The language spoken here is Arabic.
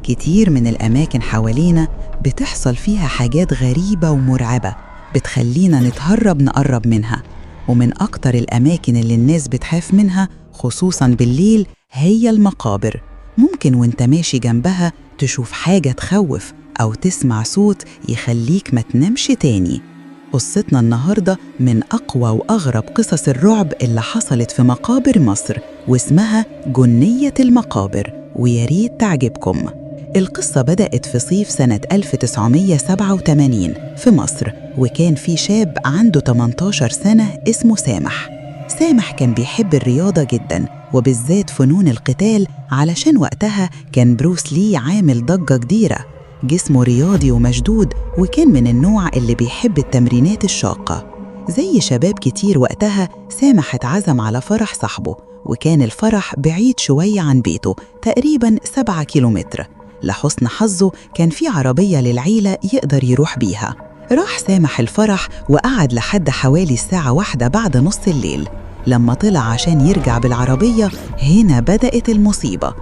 كتير من الأماكن حوالينا بتحصل فيها حاجات غريبة ومرعبة بتخلينا نقرب منها. ومن أكتر الأماكن اللي الناس بتخاف منها خصوصاً بالليل هي المقابر. ممكن وانت ماشي جنبها تشوف حاجة تخوف أو تسمع صوت يخليك ما تنامش تاني. قصتنا النهاردة من أقوى وأغرب قصص الرعب اللي حصلت في مقابر مصر، واسمها جنية المقابر، وياريت تعجبكم. القصة بدأت في صيف سنة 1987 في مصر، وكان في شاب عنده 18 سنة اسمه سامح. سامح كان بيحب الرياضة جداً، وبالذات فنون القتال، علشان وقتها كان بروس لي عامل ضجة كبيرة. جسمه رياضي ومشدود، وكان من النوع اللي بيحب التمرينات الشاقة. زي شباب كتير وقتها، سامح اتعزم على فرح صاحبه، وكان الفرح بعيد شوية عن بيته تقريباً 7 كيلومتر. لحسن حظه كان في عربية للعيلة يقدر يروح بيها. راح سامح الفرح وقعد لحد حوالي الساعة 1 بعد نص الليل. لما طلع عشان يرجع بالعربية، هنا بدأت المصيبة.